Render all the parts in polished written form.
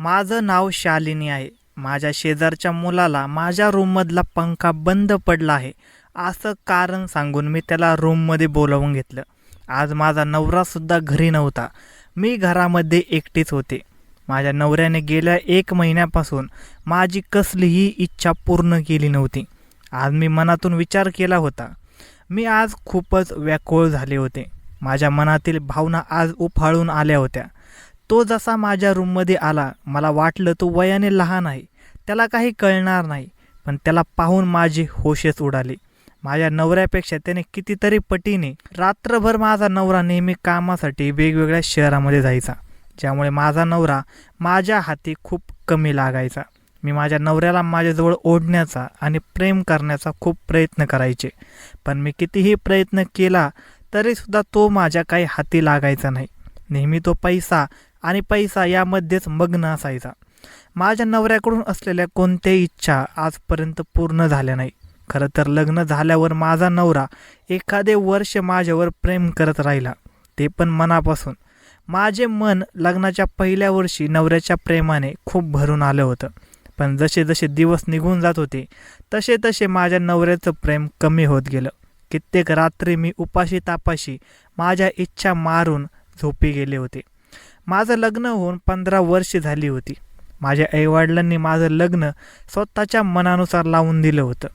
माझं नाव शालिनी आहे. माझ्या शेजारच्या मुलाला माझ्या रूममधला पंखा बंद पडला आहे असं कारण सांगून मी त्याला रूममध्ये बोलावून घेतलं. आज माझा नवरासुद्धा घरी नव्हता. मी घरामध्ये एकटीच होते. माझ्या नवऱ्याने गेल्या 1 महिन्यापासून माझी कसलीही इच्छा पूर्ण केली नव्हती. आज मी मनातून विचार केला होता. मी आज खूपच व्याकुळ झाले होते. माझ्या मनातील भावना आज उफाळून आल्या होत्या. तो जसा माझ्या रूममध्ये आला, मला वाटलं तो वयाने लहान आहे, त्याला काही कळणार नाही. पण त्याला पाहून माझी होशच उडाली. माझ्या नवऱ्यापेक्षा त्याने कितीतरी पटीने रात्रभर माझा नवरा नेहमी कामासाठी वेगवेगळ्या शहरामध्ये जायचा, ज्यामुळे माझा नवरा माझ्या हाती खूप कमी लागायचा. मी माझ्या नवऱ्याला माझ्याजवळ ओढण्याचा आणि प्रेम करण्याचा खूप प्रयत्न करायचे, पण मी कितीही प्रयत्न केला तरीसुद्धा तो माझ्या काही हाती लागायचा नाही. नेहमी तो पैसा आणि पैसा यामध्येच मग्न असायचा. माझ्या नवऱ्याकडून असलेल्या कोणत्याही इच्छा आजपर्यंत पूर्ण झाल्या नाही. खरं तर लग्न झाल्यावर माझा नवरा एखादे वर्ष माझ्यावर प्रेम करत राहिला, ते पण मनापासून. माझे मन लग्नाच्या पहिल्या वर्षी नवऱ्याच्या प्रेमाने खूप भरून आलं होतं. पण जसे जसे दिवस निघून जात होते तसे तसे माझ्या नवऱ्याचं प्रेम कमी होत गेलं. कित्येक रात्री मी उपाशी तापाशी माझ्या इच्छा मारून झोपी गेले होते. माझं लग्न होऊन 15 वर्ष झाली होती. माझ्या आईवडिलांनी माझं लग्न स्वतःच्या मनानुसार लावून दिलं होतं.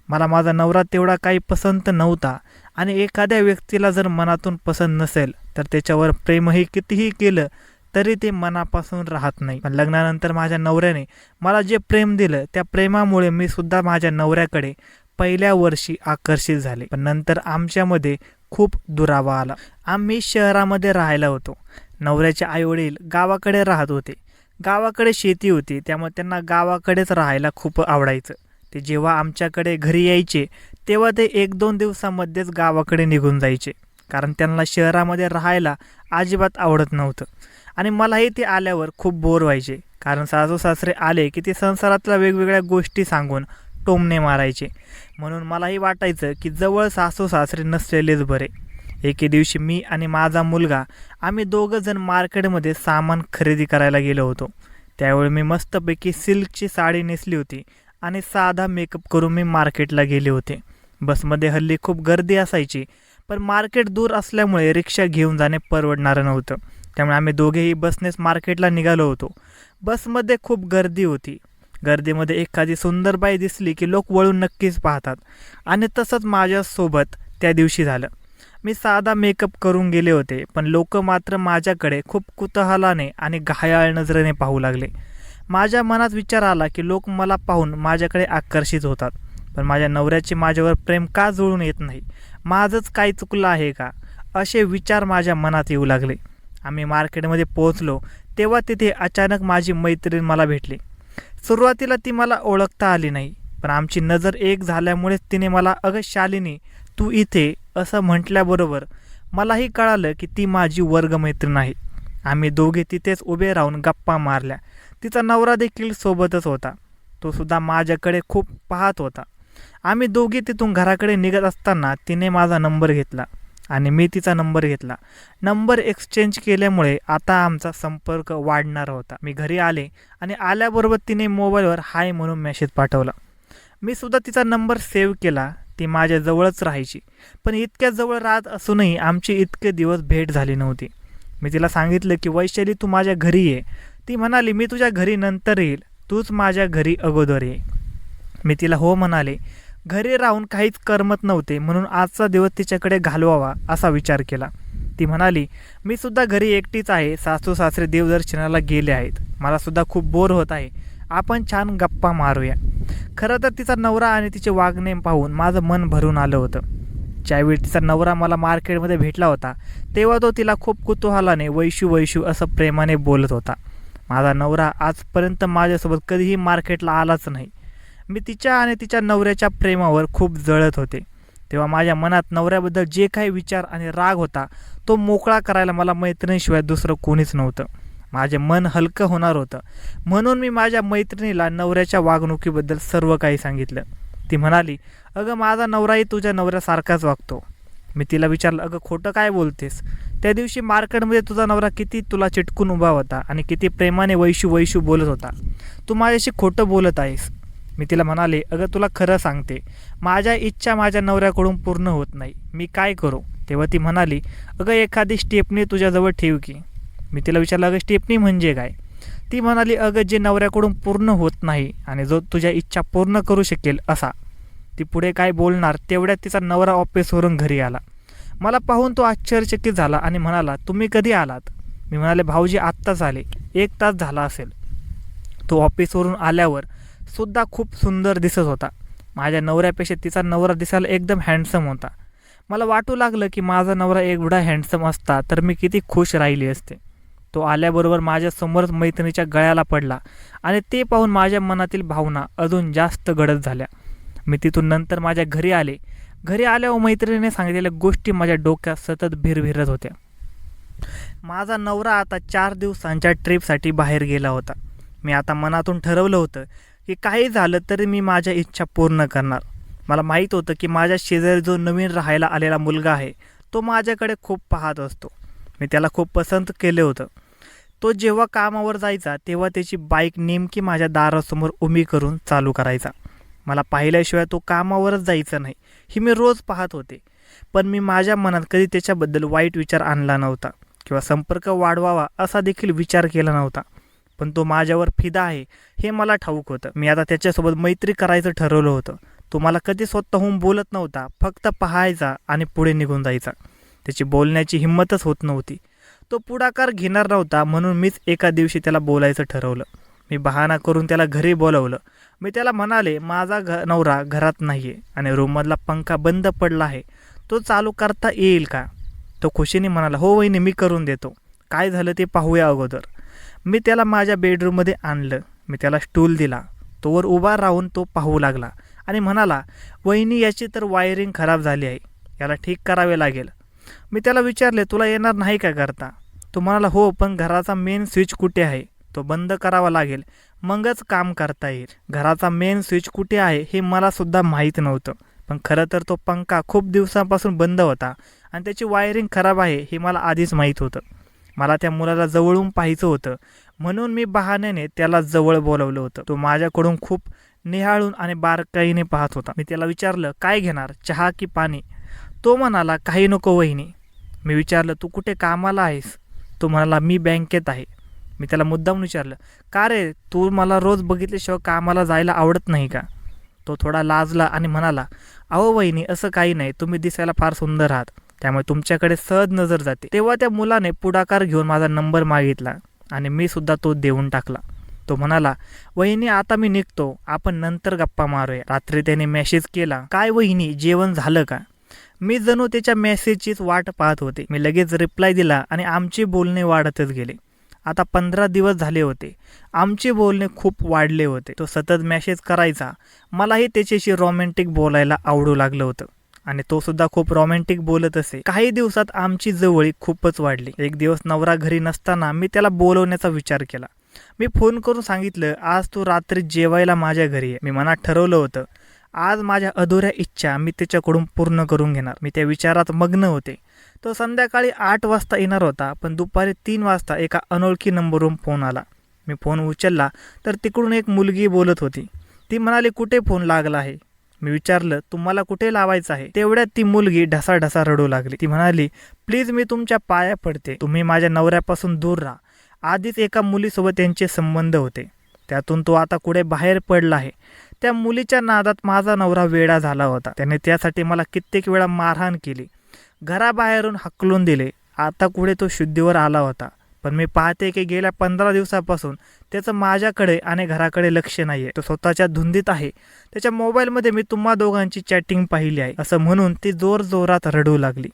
मला माझा नवरा तेवढा काही पसंत नव्हता आणि एखाद्या व्यक्तीला जर मनातून पसंत नसेल तर त्याच्यावर प्रेमही कितीही केलं तरी ते मनापासून राहत नाही. पण लग्नानंतर माझ्या नवऱ्याने मला जे प्रेम दिलं त्या प्रेमामुळे मी सुद्धा माझ्या नवऱ्याकडे पहिल्या वर्षी आकर्षित झाले. पण नंतर आमच्यामध्ये खूप दुरावा आला. आम्ही शहरामध्ये राहायला होतो. नवऱ्याचे आईवडील गावाकडे राहत होते. गावाकडे शेती होती, त्यामुळे त्यांना गावाकडेच राहायला खूप आवडायचं. ते जेव्हा आमच्याकडे घरी यायचे तेव्हा ते 1-2 दिवसामध्येच गावाकडे निघून जायचे, कारण त्यांना शहरामध्ये राहायला अजिबात आवडत नव्हतं. आणि मलाही ते आल्यावर खूप बोर व्हायचे, कारण सासू सासरे आले की ते संसारातल्या वेगवेगळ्या गोष्टी सांगून टोमणे मारायचे. म्हणून मलाही वाटायचं की जवळ सासू सासरे नसलेलेच बरे. एके दिवशी मी आणि माझा मुलगा आम्ही 2 जण मार्केटमध्ये सामान खरेदी करायला गेलो होतो. त्यावेळी मी मस्तपैकी सिल्कची साडी नेसली होती आणि साधा मेकअप करून मी मार्केटला गेले होते. बसमध्ये हल्ली खूप गर्दी असायची, पण मार्केट दूर असल्यामुळे रिक्षा घेऊन जाणे परवडणारं नव्हतं. त्यामुळे आम्ही दोघेही बसनेच मार्केटला निघालो होतो. बसमध्ये खूप गर्दी होती. गर्दीमध्ये एखादी सुंदर बाई दिसली की लोक वळून नक्कीच पाहतात, आणि तसंच माझ्यासोबत त्या दिवशी झालं. मी साधा मेकअप करून गेले होते, पण लोक मात्र माझ्याकडे खूप कुतूहलाने आणि घायाळ नजरेने पाहू लागले. माझ्या मनात विचार आला की लोक मला पाहून माझ्याकडे आकर्षित होतात, पण माझ्या नवऱ्याचे माझ्यावर प्रेम का जुळून येत नाही? माझंच काय चुकलं आहे का? असे विचार माझ्या मनात येऊ लागले. आम्ही मार्केटमध्ये पोहोचलो तेव्हा तिथे अचानक माझी मैत्रीण मला भेटली. सुरुवातीला ती मला ओळखता आली नाही, पण आमची नजर एक झाल्यामुळेच तिने मला "अगं शालिनी, तू इथे" असं म्हटल्याबरोबर मलाही कळालं की ती माझी वर्गमैत्रीण आहे. आम्ही दोघे तिथेच उभे राहून गप्पा मारल्या. तिचा नवरा देखील सोबतच होता. तो सुद्धा माझ्याकडे खूप पाहत होता. आम्ही दोघे तिथून घराकडे निघत असताना तिने माझा नंबर घेतला आणि मी तिचा नंबर घेतला. नंबर एक्सचेंज केल्यामुळे आता आमचा संपर्क वाढणार होता. मी घरी आले आणि आल्याबरोबर तिने मोबाईलवर हाय म्हणून मेसेज पाठवला. मी सुद्धा तिचा नंबर सेव्ह केला. ती माझ्या जवळच राहायची, पण इतक्या जवळ राहत असूनही आमची इतके दिवस भेट झाली नव्हती. मी तिला सांगितलं की वैशाली, तू माझ्या घरी ये. ती म्हणाली, मी तुझ्या घरी नंतर येईल, तूच माझ्या घरी अगोदर ये. मी तिला हो म्हणाले. घरी राहून काहीच करमत नव्हते, म्हणून आजचा दिवस तिच्याकडे घालवावा असा विचार केला. ती म्हणाली, मी सुद्धा घरी एकटीच आहे. सासू सासरे देवदर्शनाला गेले आहेत. मला सुद्धा खूप बोर होत आहे. आपण छान गप्पा मारूया. खरं तर तिचा नवरा आणि तिचे वागणे पाहून माझं मन भरून आलं होतं. ज्यावेळी तिचा नवरा मला मार्केटमध्ये भेटला होता तेव्हा तो तिला खूप कुतूहलाने वैशू वैशू असं प्रेमाने बोलत होता. माझा नवरा आजपर्यंत माझ्यासोबत कधीही मार्केटला आलाच नाही. मी तिच्या आणि तिच्या नवऱ्याच्या प्रेमावर खूप जळत होते. तेव्हा माझ्या मनात नवऱ्याबद्दल जे काही विचार आणि राग होता तो मोकळा करायला मला मैत्रिणीशिवाय दुसरं कोणीच नव्हतं. माझे मन हलकं होणार होतं, म्हणून मी माझ्या मैत्रिणीला नवऱ्याच्या वागणुकीबद्दल सर्व काही सांगितलं. ती म्हणाली, अगं माझा नवराही तुझ्या नवऱ्यासारखाच वागतो. मी तिला विचारलं, अगं खोटं काय बोलतेस? त्या दिवशी मार्केटमध्ये तुझा नवरा किती तुला चिटकून उभा होता आणि किती प्रेमाने वैशू वैशू बोलत होता. तू माझ्याशी खोटं बोलत आहेस. मी तिला म्हणाले, अगं तुला खरं सांगते, माझ्या इच्छा माझ्या नवऱ्याकडून पूर्ण होत नाही. मी काय करू? तेव्हा ती म्हणाली, अगं एखादी स्टेपनी तुझ्याजवळ ठेव की. मी तिला विचारलं, अगं स्टेपनी म्हणजे काय? ती म्हणाली, अगं जे नवऱ्याकडून पूर्ण होत नाही आणि जो तुझ्या इच्छा पूर्ण करू शकेल असा. ती पुढे काय बोलणार तेवढ्यात तिचा नवरा ऑफिसवरून घरी आला. मला पाहून तो आश्चर्यचकित झाला आणि म्हणाला, तुम्ही कधी आलात? मी म्हणाले, भाऊजी आत्ताच आले, 1 तास झाला असेल. तो ऑफिसवरून आल्यावर सुद्धा खूप सुंदर दिसत होता. माझ्या नवऱ्यापेक्षा तिचा नवरा दिसायला एकदम हँडसम होता. मला वाटू लागलं की माझा नवरा एवढा हँडसम असता तर मी किती खुश राहिली असते. तो आल्याबरोबर माझ्यासमोरच मैत्रिणीच्या गळ्याला पडला आणि ते पाहून माझ्या मनातील भावना अजून जास्त गडद झाल्या. मी तिथून नंतर माझ्या घरी आले. घरी आल्यावर मैत्रिणीने सांगितलेल्या गोष्टी माझ्या डोक्यात सतत भिरभिरत होत्या. माझा नवरा आता 4 दिवसांच्या ट्रिपसाठी बाहेर गेला होता. मी आता मनातून ठरवलं होतं की काही झालं तरी मी माझ्या इच्छा पूर्ण करणार. मला माहीत होतं की माझ्या शेजारी जो नवीन राहायला आलेला मुलगा आहे तो माझ्याकडे खूप पाहत असतो. मी त्याला खूप पसंत केले होतं. तो जेव्हा कामावर जायचा तेव्हा त्याची बाईक नेमकी माझ्या दारासमोर उभी करून चालू करायचा. मला पाहिल्याशिवाय तो कामावरच जायचा नाही ही मी रोज पाहत होते. पण मी माझ्या मनात कधी त्याच्याबद्दल वाईट विचार आणला नव्हता किंवा संपर्क वाढवावा असा देखील विचार केला नव्हता. पण तो माझ्यावर फिदा आहे हे मला ठाऊक होतं. मी आता त्याच्यासोबत मैत्री करायचं ठरवलं होतं. तो मला कधी स्वतःहून बोलत नव्हता, फक्त पाहायचा आणि पुढे निघून जायचा. त्याची बोलण्याची हिंमतच होत नव्हती. तो पुढाकार घेणार नव्हता म्हणून मीच एका दिवशी त्याला बोलायचं ठरवलं. मी बहाणा करून त्याला घरी बोलवलं. मी त्याला म्हणाले, माझा नवरा घरात नाही आहे आणि रूममधला पंखा बंद पडला आहे, तो चालू करता येईल का? तो खुशीने म्हणाला, हो वहिनी मी करून देतो, काय झालं ते पाहूया अगोदर. मी त्याला माझ्या बेडरूममध्ये आणलं. मी त्याला स्टूल दिला. तोवर उभा राहून तो पाहू लागला आणि म्हणाला, वहिनी याची तर वायरिंग खराब झाली आहे, याला ठीक करावे लागेल. मी त्याला विचारले, तुला येणार नाही का करता? तो म्हणाला, हो पण घराचा मेन स्विच कुठे आहे, तो बंद करावा लागेल, मगच काम करता येईल. घराचा मेन स्विच कुठे आहे हे मला सुद्धा माहीत नव्हतं. पण खरं तर तो पंखा खूप दिवसांपासून बंद होता आणि त्याची वायरिंग खराब आहे हे मला आधीच माहीत होतं. मला त्या मुलाला जवळून पाहायचं होतं म्हणून मी बहाण्याने त्याला जवळ बोलवलं होतं. तो माझ्याकडून खूप निहाळून आणि बारकाईने पाहत होता. मी त्याला विचारलं, काय घेणार, चहा की पाणी? तो म्हणाला, काही नको वहिनी. मी विचारलं, तू कुठे कामाला आहेस? तो म्हणाला, मी बँकेत आहे. मी त्याला मुद्दाम विचारलं, का रे, तू मला रोज बघितल्याशिवाय कामाला जायला आवडत नाही का? तो थोडा लाजला आणि म्हणाला, अहो वहिनी असं काही नाही, तुम्ही दिसायला फार सुंदर आहात त्यामुळे तुमच्याकडे सहज नजर जाते. तेव्हा त्या मुलाने पुढाकार घेऊन माझा नंबर मागितला आणि मी सुद्धा तो देऊन टाकला. तो म्हणाला, वहिनी आता मी निघतो, आपण नंतर गप्पा मारूया. रात्री त्याने मेसेज केला, काय वहिनी जेवण झालं का? मी जणू त्याच्या मेसेजचीच वाट पाहत होते. मी लगेच रिप्लाय दिला आणि आमचे बोलणे वाढतच गेले. आता 15 दिवस झाले होते. आमचे बोलणे खूप वाढले होते. तो सतत मेसेज करायचा. मलाही त्याच्याशी रोमॅन्टिक बोलायला आवडू लागलं होतं आणि तो सुद्धा खूप रोमॅन्टिक बोलत असे. काही दिवसात आमची जवळीक खूपच वाढली. एक दिवस नवरा घरी नसताना मी त्याला बोलवण्याचा विचार केला. मी फोन करून सांगितलं, आज तू रात्री जेवायला माझ्या घरी आहे. मी मनात ठरवलं होतं, आज माझ्या अधुऱ्या इच्छा मी त्याच्याकडून पूर्ण करून घेणार. मी त्या विचारात मग्न होते. तो संध्याकाळी 8 वाजता येणार होता, पण दुपारी 3 वाजता एका अनोळखी नंबरवरून फोन आला. मी फोन उचलला तर तिकडून एक मुलगी बोलत होती. ती म्हणाली, कुठे फोन लागला आहे? मी विचारलं, तुम्हाला कुठे लावायचं आहे? तेवढ्यात ती मुलगी ढसाढसा रडू लागली. ती म्हणाली, प्लीज मी तुमच्या पाया पडते, तुम्ही माझ्या नवऱ्यापासून दूर राहा. आधीच एका मुलीसोबत त्यांचे संबंध होते, त्यातून तो आता कुठे बाहेर पडला आहे. त्या मुलीच्या नादात माझा नवरा वेडा झाला होता. त्याने त्यासाठी मला कित्येक वेळा मारहाण केली, घराबाहेरून हाकलून दिले. आता कुठे तो शुद्धीवर आला होता. पण मी पाहते की गेल्या 15 दिवसापासून त्याचं माझ्याकडे आणि घराकडे लक्ष नाही आहे. तो स्वतःच्या धुंदीत आहे. त्याच्या मोबाईलमध्ये मी तुम्हा दोघांची चॅटिंग पाहिली आहे असं म्हणून ती जोरजोरात रडू लागली.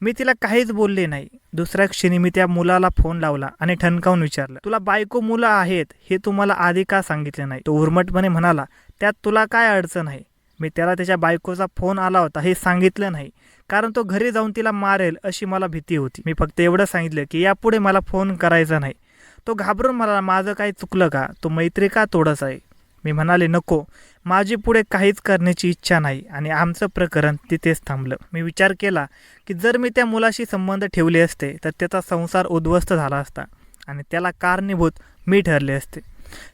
मी तिला काहीच बोलले नाही. दुसऱ्या क्षणी मी त्या मुलाला फोन लावला आणि ठणकावून विचारलं, तुला बायको मुलं आहेत हे तुम्हाला आधी का सांगितले नाही? तो उर्मटपणे म्हणाला, त्यात तुला काय अडचण आहे? मी त्याला त्याच्या बायकोचा फोन आला होता हे सांगितलं नाही, कारण तो घरी जाऊन तिला मारेल अशी मला भीती होती. मी फक्त एवढं सांगितलं की यापुढे मला फोन करायचा नाही. तो घाबरून म्हणाला, माझं काही चुकलं का? तो मैत्री का तोडस आहे? मी म्हणाले नको, माझी पुढे काहीच करण्याची इच्छा नाही आणि आमचं प्रकरण तिथेच थांबलं. मी विचार केला की जर मी त्या मुलाशी संबंध ठेवले असते तर त्याचा संसार उद्ध्वस्त झाला असता आणि त्याला कारणीभूत मी ठरले असते.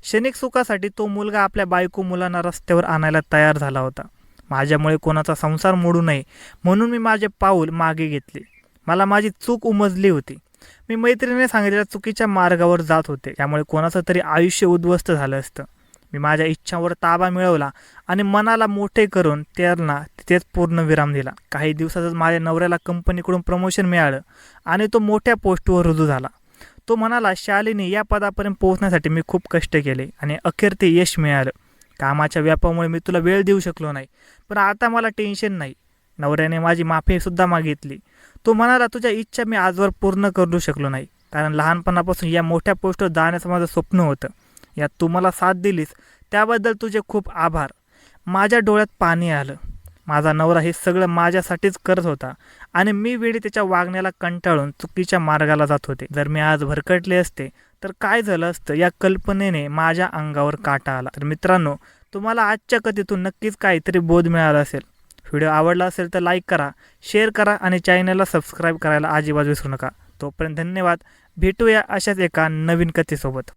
क्षणिक सुखासाठी तो मुलगा आपल्या बायको मुलांना रस्त्यावर आणायला तयार झाला होता. माझ्यामुळे कोणाचा संसार मोडू नये म्हणून मी माझे पाऊल मागे घेतले. मला माझी चूक उमजली होती. मी मैत्रिणीने सांगितलेल्या चुकीच्या मार्गावर जात होते, त्यामुळे कोणाचं तरी आयुष्य उद्ध्वस्त झालं असतं. मी माझ्या इच्छांवर ताबा मिळवला आणि मनाला मोठे करून त्यांना तिथेच पूर्णविराम दिला. काही दिवसातच माझ्या नवऱ्याला कंपनीकडून प्रमोशन मिळालं आणि तो मोठ्या पोस्टवर रुजू झाला. तो म्हणाला, शालिनी, या पदापर्यंत पोहोचण्यासाठी मी खूप कष्ट केले आणि अखेर ते यश मिळालं. कामाच्या व्यापामुळे मी तुला वेळ देऊ शकलो नाही, पण आता मला टेन्शन नाही. नवऱ्याने माझी माफीसुद्धा मागितली. तो म्हणाला, तुझ्या इच्छा मी आजवर पूर्ण करू शकलो नाही, कारण लहानपणापासून या मोठ्या पोस्टवर जाण्याचं माझं स्वप्न होतं. यात तू मला साथ दिलीस त्याबद्दल तुझे खूप आभार. माझ्या डोळ्यात पाणी आलं. माझा नवरा हे सगळं माझ्यासाठीच करत होता आणि मी वेळी त्याच्या वागण्याला कंटाळून चुकीच्या मार्गाला जात होते. जर मी आज भरकटले असते तर काय झालं असतं, या कल्पनेने माझ्या अंगावर काटा आला. तर मित्रांनो, तुम्हाला आजच्या कथेतून नक्कीच काहीतरी बोध मिळाला असेल. व्हिडिओ आवडला असेल तर लाईक करा, शेअर करा आणि चॅनलला सबस्क्राईब करायला अजिबात विसरू नका. तोपर्यंत धन्यवाद. भेटूया अशाच एका नवीन कथेसोबत.